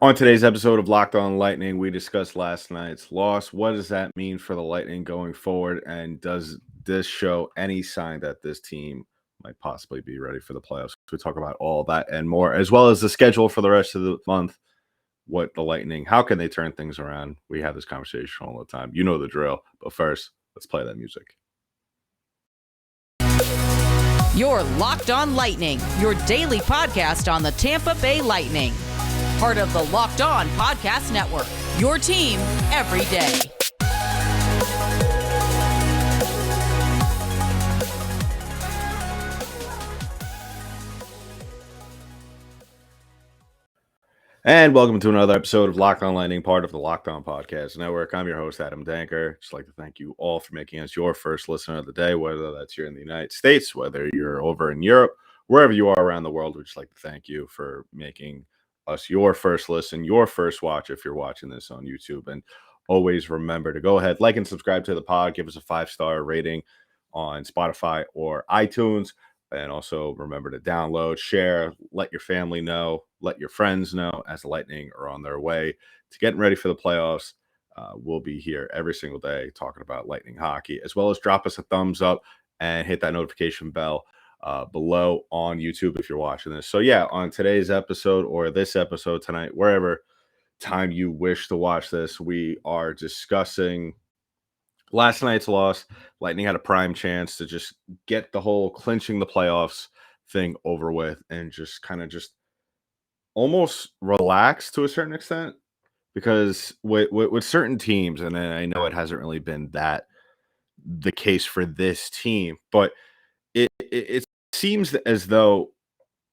On today's episode of Locked On Lightning, we discussed last night's loss. What does that mean for the Lightning going forward? And does this show any sign that this team might possibly be ready for the playoffs? We talk about all that and more, as well as the schedule for the rest of the month. What the Lightning, how can they turn things around? We have this conversation all the time. You know the drill. But first, let's play that music. You're Locked On Lightning, your daily podcast on the Tampa Bay Lightning. Part of the Locked On Podcast Network, your team every day. And welcome to another episode of Locked On Lightning, part of the Locked On Podcast Network. I'm your host, Adam Danker. Just like to thank you all for making us your first listener of the day, whether that's here in the United States, whether you're over in Europe, wherever you are around the world. We'd just like to thank you for making us your first listen, your first watch if you're watching this on YouTube. And always remember to go ahead, like and subscribe to the pod, give us a 5-star rating on Spotify or iTunes. And also remember to download, share, let your family know, let your friends know as the Lightning are on their way to getting ready for the playoffs. We'll be here every single day talking about Lightning hockey, as well as drop us a thumbs up and hit that notification bell below on YouTube if you're watching this. So yeah, on today's episode or this episode tonight, wherever time you wish to watch this, we are discussing last night's loss. Lightning had a prime chance to just get the whole clinching the playoffs thing over with and just kind of just almost relax to a certain extent, because with certain teams, and I know it hasn't really been that the case for this team, but it seems as though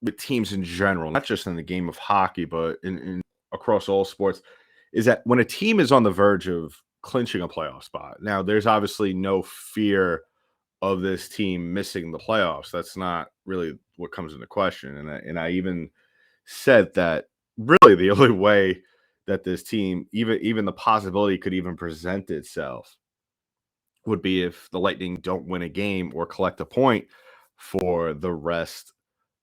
with teams in general, not just in the game of hockey, but in across all sports, is that when a team is on the verge of clinching a playoff spot, now there's obviously no fear of this team missing the playoffs. That's not really what comes into question. And I even said that really the only way that this team, even the possibility could even present itself, would be if the Lightning don't win a game or collect a point for the rest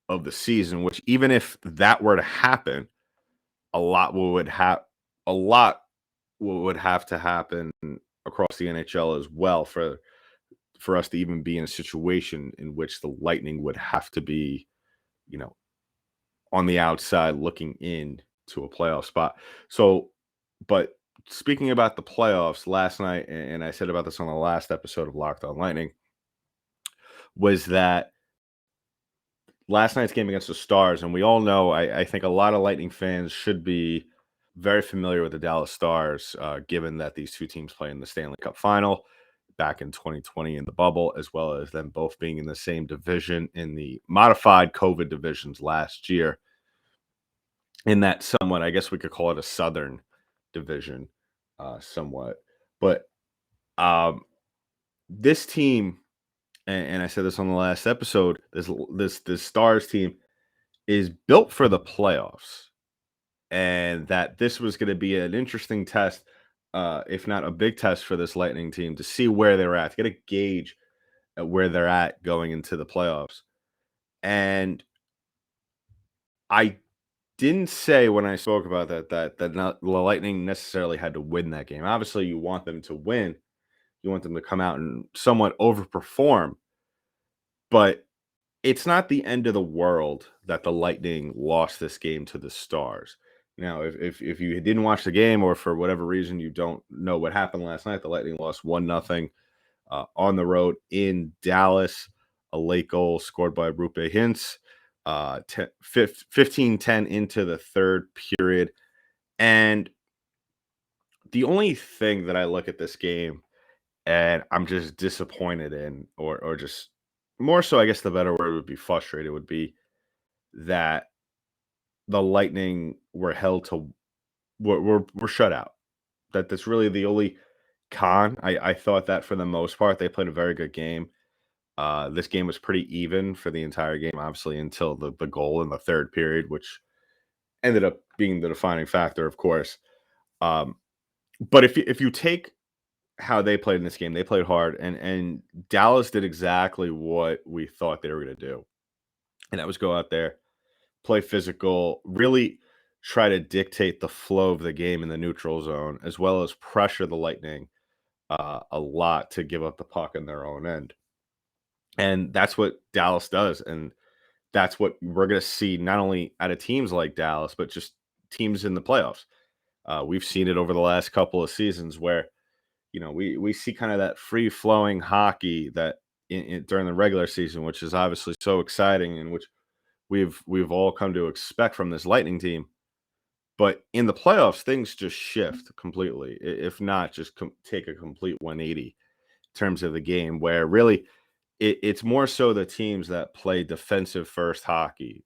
of the season, which even if that were to happen, a lot would have a lot would have to happen across the NHL as well for us to even be in a situation in which the Lightning would have to be, you know, on the outside looking in to a playoff spot. So, but speaking about the playoffs last night, and I said about this on the last episode of Locked On Lightning, was that last night's game against the Stars, and we all know, I think a lot of Lightning fans should be very familiar with the Dallas Stars, given that these two teams play in the Stanley Cup final back in 2020 in the bubble, as well as them both being in the same division in the modified COVID divisions last year. In that somewhat, I guess we could call it a Southern division, somewhat. But um, this team, and I said this on the last episode, this Stars team is built for the playoffs, and that this was going to be an interesting test, if not a big test for this Lightning team to see where they're at, to get a gauge at where they're at going into the playoffs. And I didn't say when I spoke about that not, the Lightning necessarily had to win that game. Obviously, you want them to win. You want them to come out and somewhat overperform, but it's not the end of the world that the Lightning lost this game to the Stars. Now, if you didn't watch the game, or for whatever reason you don't know what happened last night, the Lightning lost 1-0 on the road in Dallas. A late goal scored by Rupe Hintz, 15-10 into the third period. And the only thing that I look at this game and I'm just disappointed in, or just more so, I guess the better word would be frustrated, would be that the Lightning were held to were shut out. That's really the only con. I thought that for the most part they played a very good game. This game was pretty even for the entire game, obviously, until the goal in the third period, which ended up being the defining factor, of course. Um, but if you take how they played in this game, they played hard, and Dallas did exactly what we thought they were going to do, and that was go out there, play physical, really try to dictate the flow of the game in the neutral zone, as well as pressure the Lightning a lot to give up the puck in their own end. And that's what Dallas does. And that's what we're going to see not only out of teams like Dallas, but just teams in the playoffs. We've seen it over the last couple of seasons where, we see kind of that free flowing hockey that during the regular season, which is obviously so exciting and which we've all come to expect from this Lightning team. But in the playoffs, things just shift completely. If not, just take a complete 180 in terms of the game, where really it's more so the teams that play defensive first hockey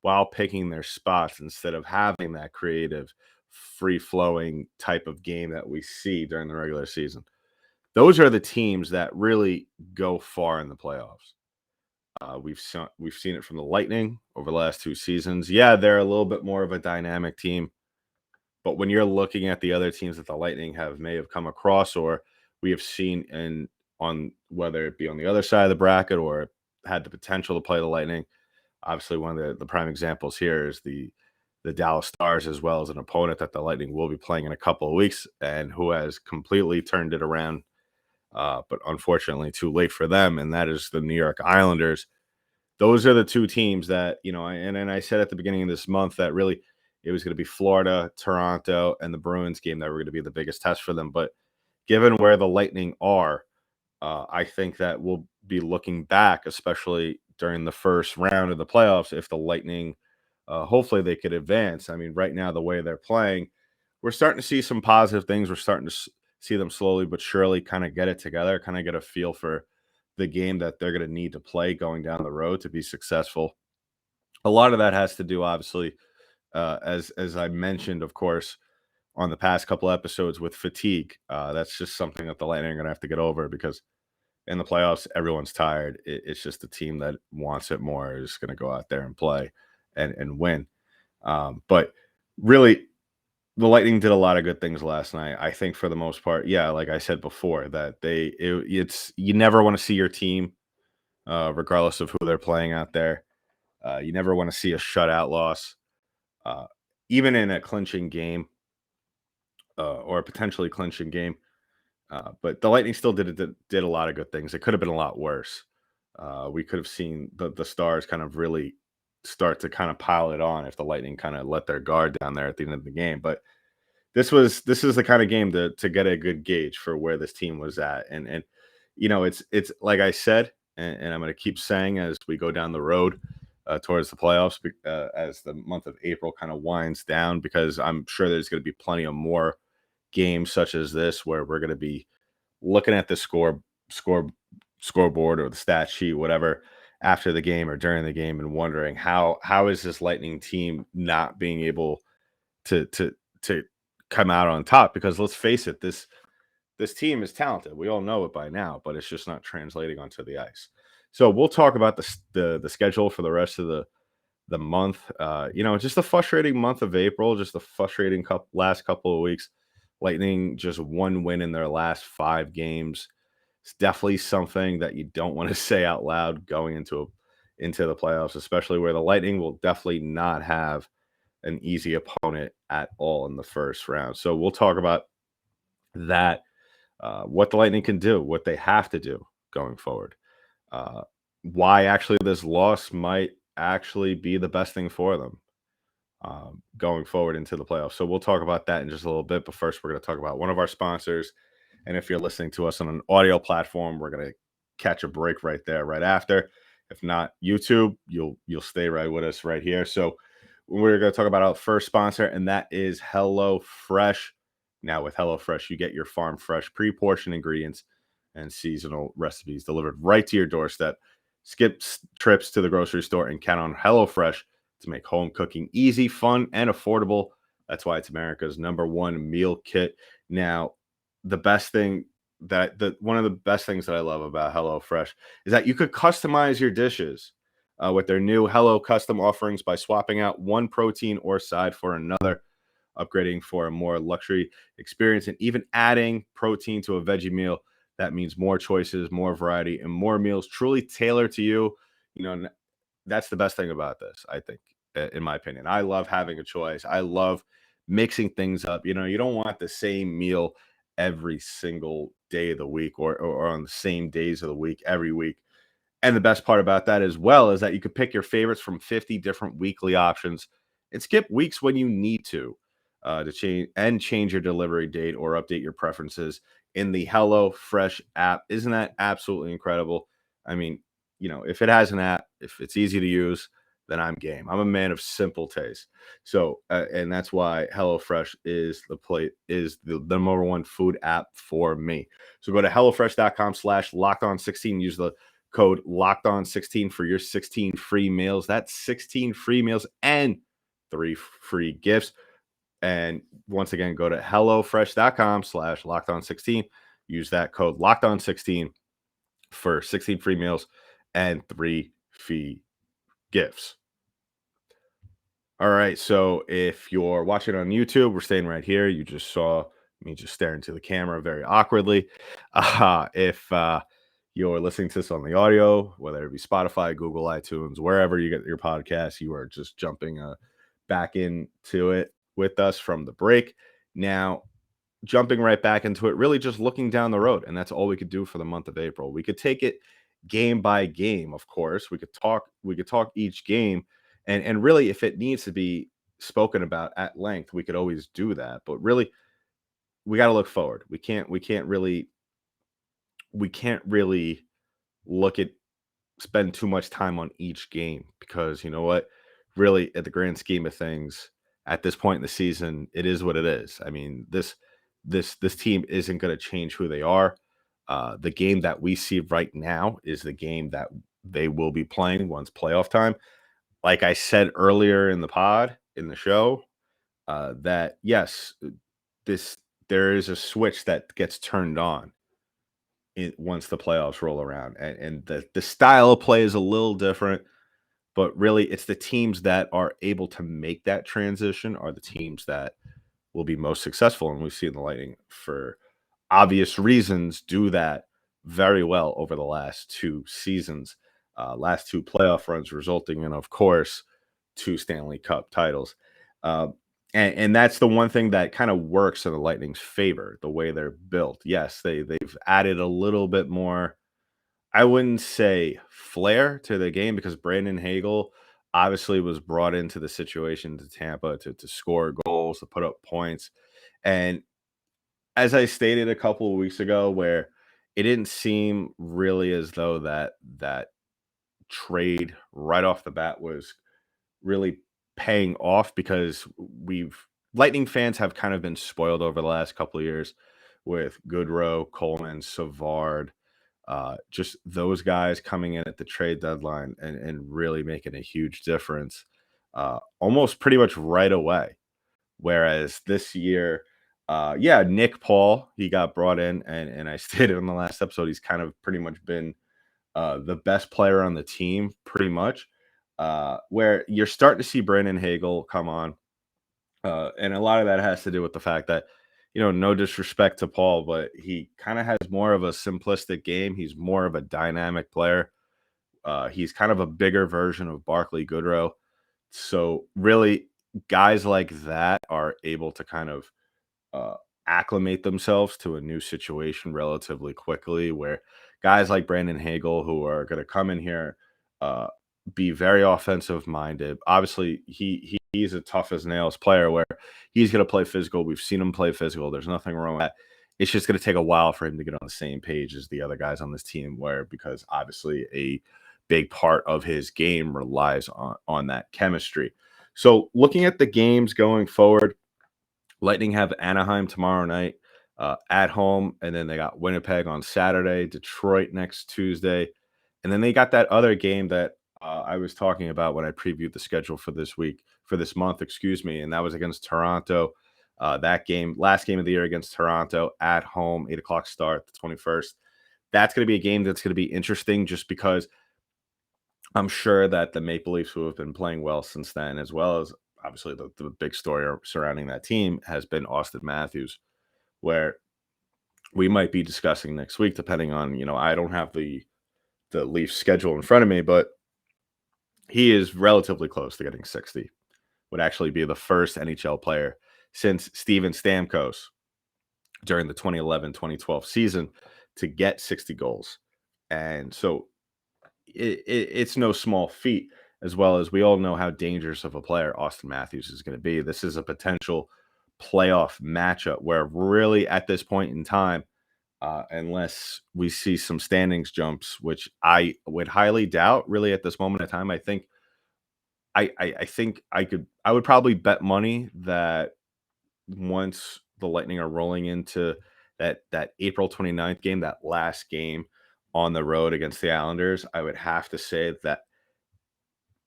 while picking their spots instead of having that creative, free flowing type of game that we see during the regular season. Those are the teams that really go far in the playoffs. We've seen it from the Lightning over the last 2 seasons. Yeah, they're a little bit more of a dynamic team, but when you're looking at the other teams that the Lightning may have come across, or we have seen on whether it be on the other side of the bracket or had the potential to play the Lightning, obviously one of the prime examples here is the Dallas Stars, as well as an opponent that the Lightning will be playing in a couple of weeks, and who has completely turned it around. But unfortunately, too late for them, and that is the New York Islanders. Those are the two teams that, and I said at the beginning of this month that really it was going to be Florida, Toronto, and the Bruins game that were going to be the biggest test for them. But given where the Lightning are, I think that we'll be looking back, especially during the first round of the playoffs, if the Lightning, hopefully they could advance. I mean, right now, the way they're playing, we're starting to see some positive things. We're starting to see them slowly but surely kind of get it together, kind of get a feel for the game that they're going to need to play going down the road to be successful. A lot of that has to do, obviously, as I mentioned, of course, on the past couple episodes with fatigue. That's just something that the Lightning are going to have to get over because in the playoffs, everyone's tired. It's just the team that wants it more is going to go out there and play and win. But really, the Lightning did a lot of good things last night. I think for the most part, yeah, like I said before, that it's you never want to see your team, regardless of who they're playing out there. You never want to see a shutout loss, uh, even in a clinching game or a potentially clinching game. But the Lightning still did a lot of good things. It could have been a lot worse. We could have seen the Stars kind of really start to kind of pile it on if the Lightning kind of let their guard down there at the end of the game. But this is the kind of game to get a good gauge for where this team was at. And it's like I said, and I'm going to keep saying as we go down the road towards the playoffs, as the month of April kind of winds down, because I'm sure there's going to be plenty of more games such as this where we're going to be looking at the score scoreboard or the stat sheet, whatever, after the game or during the game, and wondering how is this Lightning team not being able to come out on top? Because let's face it, this team is talented. We all know it by now, but it's just not translating onto the ice. So we'll talk about the schedule for the rest of the month. Just a frustrating month of April, just a frustrating last couple of weeks. Lightning just one win in their last 5 games. It's definitely something that you don't want to say out loud going into the playoffs, especially where the Lightning will definitely not have an easy opponent at all in the first round. So we'll talk about that, what the Lightning can do, what they have to do going forward, uh, why actually this loss might actually be the best thing for them going forward into the playoffs. So we'll talk about that in just a little bit. But first, we're going to talk about one of our sponsors. And if you're listening to us on an audio platform, we're going to catch a break right there, right after. If not YouTube, you'll stay right with us right here. So we're going to talk about our first sponsor, and that is HelloFresh. Now, with HelloFresh, you get your farm fresh, pre-portioned ingredients and seasonal recipes delivered right to your doorstep. Skip trips to the grocery store and count on HelloFresh to make home cooking easy, fun, and affordable. That's why it's America's #1 meal kit. Now, the best thing one of the best things that I love about HelloFresh is that you could customize your dishes with their new Hello Custom offerings by swapping out one protein or side for another, upgrading for a more luxury experience, and even adding protein to a veggie meal. That means more choices, more variety, and more meals truly tailored to you. That's the best thing about this, I think. in my opinion. I love having a choice. I love mixing things up. You know, you don't want the same meal every single day of the week, or on the same days of the week every week. And the best part about that as well is that you could pick your favorites from 50 different weekly options and skip weeks when you need to change your delivery date or update your preferences in the HelloFresh app. Isn't that absolutely incredible? I mean, you know, if it has an app, if it's easy to use, then I'm game. I'm a man of simple taste. So, and that's why HelloFresh is the number one food app for me. So go to HelloFresh.com/locked-on16. Use the code locked on 16 for your 16 free meals. That's 16 free meals and 3 free gifts. And once again, go to HelloFresh.com/locked on 16. Use that code locked on 16 for 16 free meals and 3 free gifts. All right. So if you're watching on YouTube, we're staying right here. You just saw me just staring to the camera very awkwardly. If you're listening to this on the audio, whether it be Spotify, Google, iTunes, wherever you get your podcast, you are just jumping back into it with us from the break. Now, jumping right back into it, really just looking down the road. And that's all we could do for the month of April. We could take it game by game, of course. We could talk each game. And really, if it needs to be spoken about at length, we could always do that. But really, we got to look forward. We can't really look at spend too much time on each game, because you know what? Really, at the grand scheme of things, at this point in the season, it is what it is. I mean, this team isn't going to change who they are. The game that we see right now is the game that they will be playing once playoff time. Like I said earlier in the show, that yes, this there is a switch that gets turned on once the playoffs roll around, and the style of play is a little different, but really it's the teams that are able to make that transition are the teams that will be most successful. And we've seen the Lightning, for obvious reasons, do that very well over the last 2 seasons, last 2 playoff runs, resulting in, of course, 2 Stanley Cup titles. Uh, and that's the one thing that kind of works in the Lightning's favor, the way they're built. Yes, they've added a little bit more, I wouldn't say flair to the game, because Brandon Hagel obviously was brought into the situation to Tampa to score goals, to put up points. And as I stated a couple of weeks ago, where it didn't seem really as though that trade right off the bat was really paying off, because we've Lightning fans have kind of been spoiled over the last couple of years with Goodrow, Coleman, Savard, just those guys coming in at the trade deadline and really making a huge difference, almost pretty much right away. Whereas this year, yeah, Nick Paul, he got brought in, and I stated in the last episode, he's kind of pretty much been the best player on the team, pretty much. Where you're starting to see Brandon Hagel come on, and a lot of that has to do with the fact that, you know, no disrespect to Paul, but he kind of has more of a simplistic game. He's more of a dynamic player. He's kind of a bigger version of Barclay Goodrow. So really, guys like that are able to kind of uh, acclimate themselves to a new situation relatively quickly. Where guys like Brandon Hagel, who are going to come in here, uh, be very offensive minded. Obviously, he's a tough as nails player, where he's going to play physical. We've seen him play physical. There's nothing wrong with that. It's just going to take a while for him to get on the same page as the other guys on this team, where because obviously a big part of his game relies on that chemistry. So looking at the games going forward, Lightning have Anaheim tomorrow night at home, and then they got Winnipeg on Saturday, Detroit next Tuesday, and then they got that other game that I was talking about when I previewed the schedule for this month, excuse me, and that was against Toronto. That game, last game of the year against Toronto at home, 8 o'clock start, the 21st. That's going to be a game that's going to be interesting, just because I'm sure that the Maple Leafs, who have been playing well since then, as well as obviously the big story surrounding that team, has been Austin Matthews, where we might be discussing next week, depending on, I don't have the Leafs schedule in front of me, but He is relatively close to getting 60. Would actually be the first NHL player since Steven Stamkos during the 2011-2012 season to get 60 goals. And so it's no small feat, as well as we all know how dangerous of a player Austin Matthews is going to be. This is a potential playoff matchup where really at this point in time, unless we see some standings jumps, which I would highly doubt really at this moment in time, I would probably bet money that once the Lightning are rolling into that April 29th game, that last game on the road against the Islanders, I would have to say that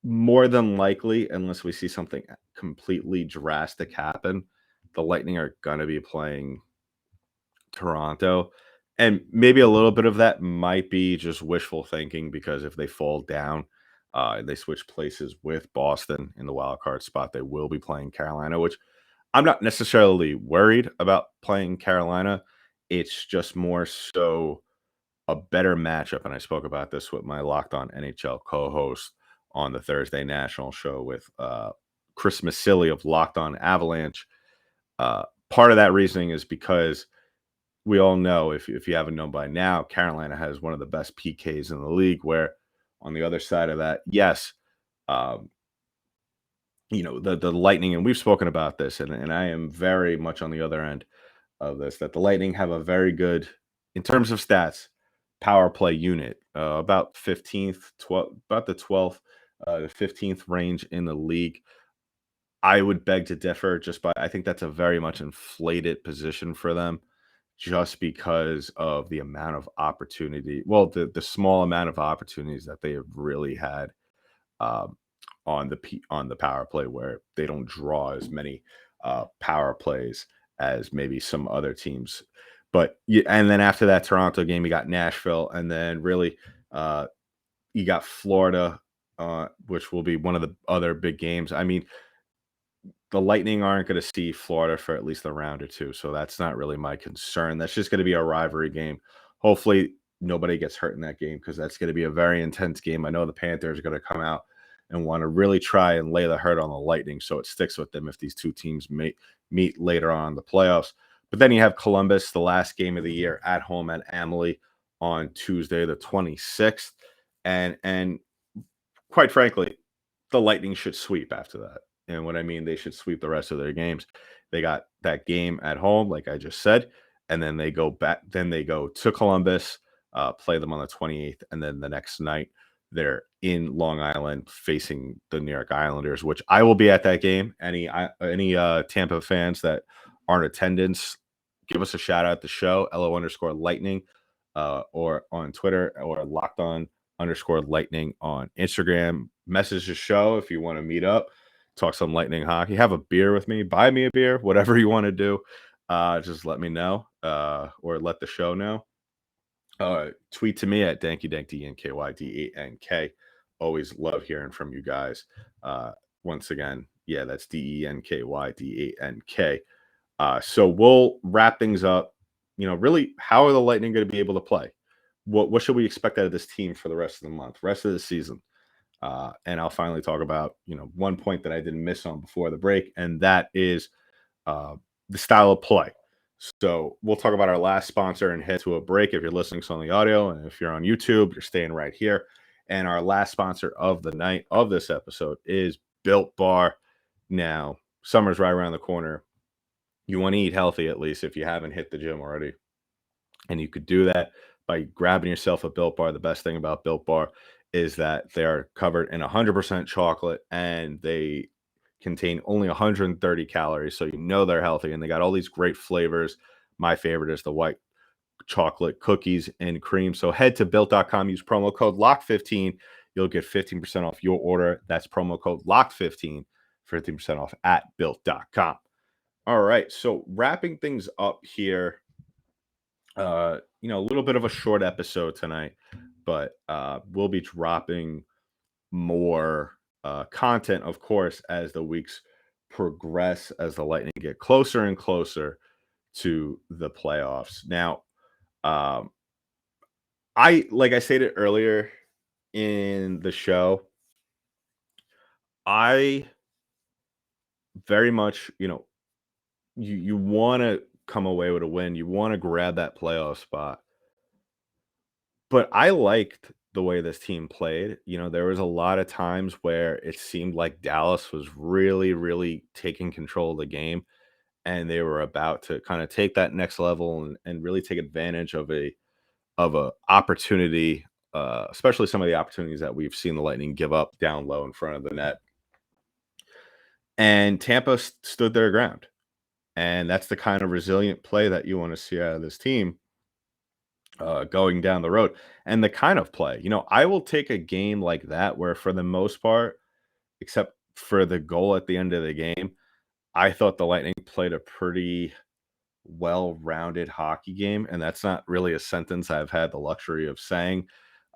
more than likely, unless we see something completely drastic happen, the Lightning are going to be playing Toronto. And maybe a little bit of that might be just wishful thinking because if they fall down and they switch places with Boston in the wild card spot, they will be playing Carolina, which I'm not necessarily worried about playing Carolina. It's just more so a better matchup. And I spoke about this with my Locked On NHL co host on the Thursday National show with Chris Masilli of Locked On Avalanche. Part of that reasoning is because we all know, if you haven't known by now, Carolina has one of the best PKs in the league. Where on the other side of that, yes, um, the Lightning, and we've spoken about this, and I am very much on the other end of this, that the Lightning have a very good, in terms of stats, power play unit, about 15th, 12, about the 12th, the 15th range in the league. I would beg to differ just by I think that's a very much inflated position for them just because of the amount of opportunity. Well, the small amount of opportunities that they have really had um, on the power play, where they don't draw as many power plays as maybe some other teams. But and then after that Toronto game, you got Nashville, and then really uh, you got Florida, which will be one of the other big games. I mean, the Lightning aren't going to see Florida for at least a round or two, so that's not really my concern. That's just going to be a rivalry game. Hopefully, nobody gets hurt in that game because that's going to be a very intense game. I know the Panthers are going to come out and want to really try and lay the hurt on the Lightning, so it sticks with them if these two teams meet later on in the playoffs. But then you have Columbus, the last game of the year, at home at Amalie on Tuesday, the 26th, and quite frankly, the Lightning should sweep after that. And what I mean, they should sweep the rest of their games. They got that game at home, like I just said, and then they go back. Then they go to Columbus, play them on the 28th, and then the next night they're in Long Island facing the New York Islanders, which I will be at that game. Any Tampa fans that aren't attendance, give us a shout out at the show, LO_Lightning, or on Twitter, or Locked On _Lightning on Instagram. Message the show if you want to meet up, talk some Lightning hockey, have a beer with me, buy me a beer, whatever you want to do. Just let me know, or let the show know. Tweet to me at DankyDank, DNKYD8NK. Always love hearing from you guys. Once again, yeah, that's DENKYD8NK. So we'll wrap things up. Really, how are the Lightning going to be able to play? What should we expect out of this team for the rest of the month, rest of the season? And I'll finally talk about one point that I didn't miss on before the break, and that is uh, the style of play. So we'll talk about our last sponsor and head to a break. If you're listening to on the audio, and if you're on YouTube, you're staying right here. And our last sponsor of the night of this episode is Built Bar. Now, summer's right around the corner. You want to eat healthy, at least if you haven't hit the gym already. And you could do that by grabbing yourself a Built Bar. The best thing about Built Bar is that they are covered in 100% chocolate, and they contain only 130 calories. So they're healthy, and they got all these great flavors. My favorite is the white chocolate cookies and cream. So head to built.com, use promo code LOCK15. You'll get 15% off your order. That's promo code LOCK15, 15% off at built.com. All right. So wrapping things up here, a little bit of a short episode tonight, but we'll be dropping more content, of course, as the weeks progress, as the Lightning get closer and closer to the playoffs. Now, like I stated earlier in the show, I very much, you want to come away with a win. You want to grab that playoff spot. But I liked the way this team played. There was a lot of times where it seemed like Dallas was really, really taking control of the game, and they were about to kind of take that next level and really take advantage of a opportunity, especially some of the opportunities that we've seen the Lightning give up down low in front of the net. And Tampa stood their ground. And that's the kind of resilient play that you want to see out of this team going down the road. And the kind of play, I will take a game like that where, for the most part, except for the goal at the end of the game, I thought the Lightning played a pretty well-rounded hockey game. And that's not really a sentence I've had the luxury of saying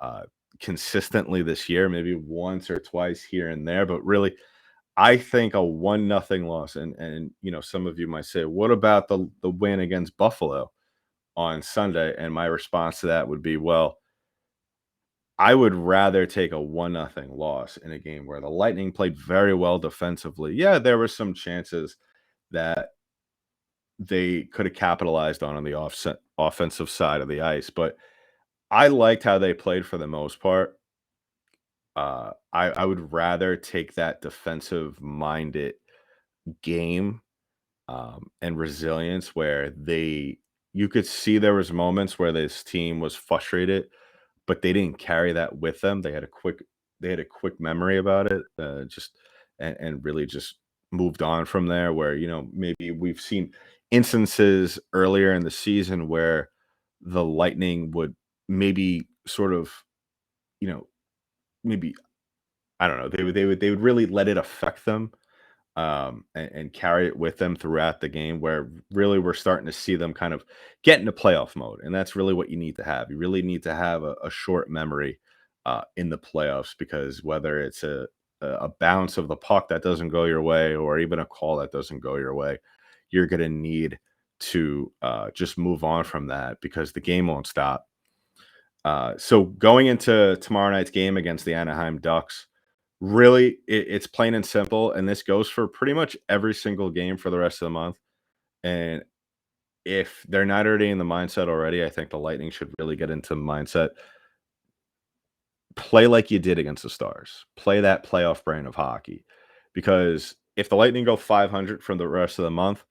uh, consistently this year, maybe once or twice here and there. But really, I think a 1-0 loss, and some of you might say, what about the win against Buffalo on Sunday? And my response to that would be, well, I would rather take a 1-0 loss in a game where the Lightning played very well defensively. Yeah, there were some chances that they could have capitalized on the offensive side of the ice, but I liked how they played for the most part. I would rather take that defensive minded game and resilience where you could see there was moments where this team was frustrated, but they didn't carry that with them. They had a quick memory about it, just and really just moved on from there. Where maybe we've seen instances earlier in the season where the Lightning would maybe sort of, you know maybe, I don't know, they would really let it affect them, and carry it with them throughout the game, where really we're starting to see them kind of get into playoff mode. And that's really what you need to have. You really need to have a short memory in the playoffs, because whether it's a bounce of the puck that doesn't go your way, or even a call that doesn't go your way, you're going to need to just move on from that, because the game won't stop. So going into tomorrow night's game against the Anaheim Ducks, really, it's plain and simple, and this goes for pretty much every single game for the rest of the month. And if they're not already in the mindset already, I think the Lightning should really get into the mindset. Play like you did against the Stars. Play that playoff brand of hockey, because if the Lightning go 500 for the rest of the month,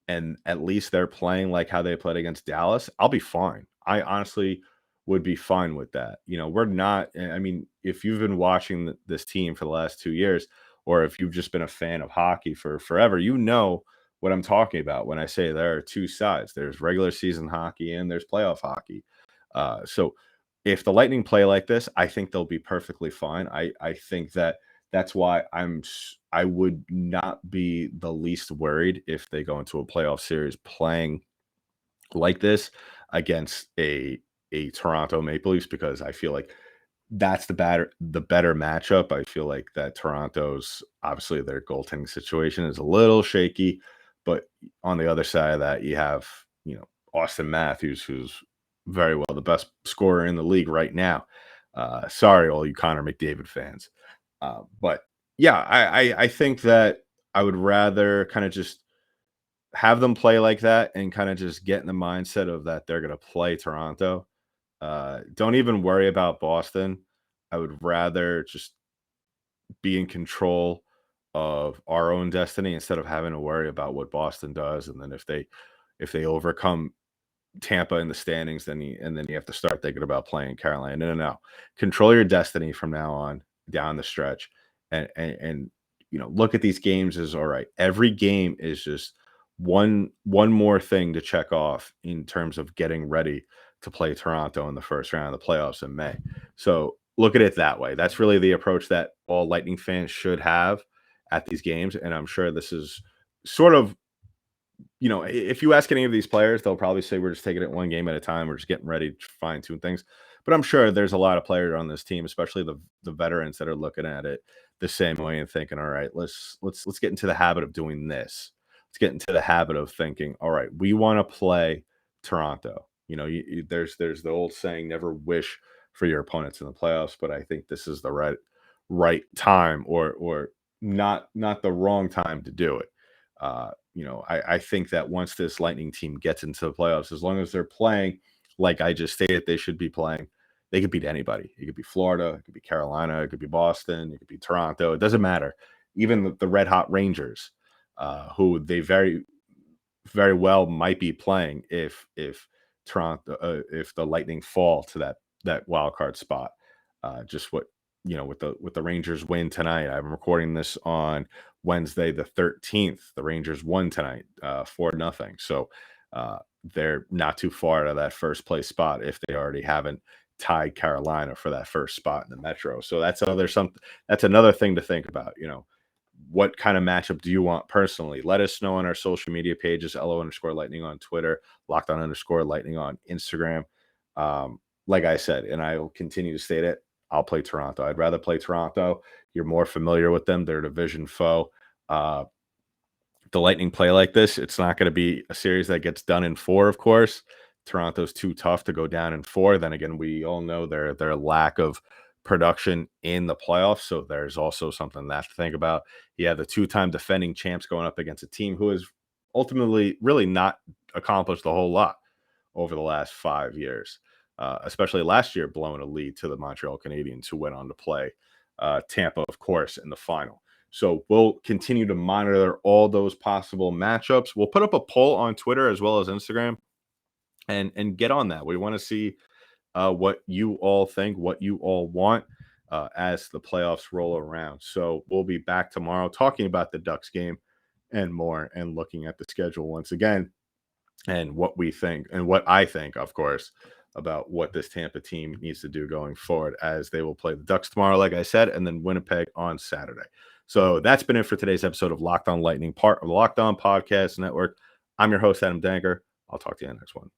and at least they're playing like how they played against Dallas, I'll be fine. I honestly would be fine with that. We're not, I mean, if you've been watching this team for the last 2 years, or if you've just been a fan of hockey for forever, you know what I'm talking about when I say there are two sides. There's regular season hockey and there's playoff hockey. So if the Lightning play like this, I think they'll be perfectly fine. I think that's why I would not be the least worried if they go into a playoff series playing like this against a Toronto Maple Leafs, because I feel like that's the better matchup. I feel like that Toronto's, obviously, their goaltending situation is a little shaky, but on the other side of that, you have, Austin Matthews, who's very well the best scorer in the league right now. Sorry, all you Connor McDavid fans. But yeah, I think that I would rather kind of just have them play like that, and kind of just get in the mindset of that they're going to play Toronto. Don't even worry about Boston. I would rather just be in control of our own destiny, instead of having to worry about what Boston does. And then if they overcome Tampa in the standings, then you have to start thinking about playing Carolina. No, no, no. Control your destiny from now on down the stretch, and look at these games as, all right. Every game is just one more thing to check off in terms of getting ready to play Toronto in the first round of the playoffs in May. So look at it that way. That's really the approach that all Lightning fans should have at these games. And I'm sure this is sort of, if you ask any of these players, they'll probably say we're just taking it one game at a time. We're just getting ready to fine tune things. But I'm sure there's a lot of players on this team, especially the veterans, that are looking at it the same way and thinking, all right, let's get into the habit of doing this. Let's get into the habit of thinking, all right, we want to play Toronto. There's the old saying, never wish for your opponents in the playoffs, but I think this is the right time, or not the wrong time to do it. I think that once this Lightning team gets into the playoffs, as long as they're playing like I just stated they should be playing, they could beat anybody. It could be Florida, it could be Carolina, it could be Boston, it could be Toronto. It doesn't matter. Even the red hot Rangers, who they very well might be playing if Toronto if the Lightning fall to that wild card spot. Just what with the Rangers win tonight. I'm recording this on Wednesday the 13th. The Rangers won tonight 4-0. So they're not too far out of that first place spot if they already haven't tied Carolina for that first spot in the Metro. So that's another thing to think about. What kind of matchup do you want personally? Let us know on our social media pages, LO_Lightning on Twitter, Locked_Lightning on Instagram. Like I said, and I will continue to state it, I'll play Toronto. I'd rather play Toronto. You're more familiar with them. They're a division foe. The Lightning play like this, it's not going to be a series that gets done in 4, of course. Toronto's too tough to go down in 4. Then again, we all know their lack of production in the playoffs. So there's also something that to think about. Yeah, the 2-time defending champs going up against a team who has ultimately really not accomplished a whole lot over the last 5 years, especially last year blowing a lead to the Montreal Canadiens, who went on to play Tampa, of course, in the final. So we'll continue to monitor all those possible matchups. We'll put up a poll on Twitter as well as Instagram and get on that. We want to see what you all think, what you all want as the playoffs roll around. So we'll be back tomorrow talking about the Ducks game and more, and looking at the schedule once again and what we think and what I think, of course, about what this Tampa team needs to do going forward, as they will play the Ducks tomorrow, like I said, and then Winnipeg on Saturday. So that's been it for today's episode of Locked On Lightning, part of the Locked On Podcast Network. I'm your host, Adam Danker. I'll talk to you in the next one.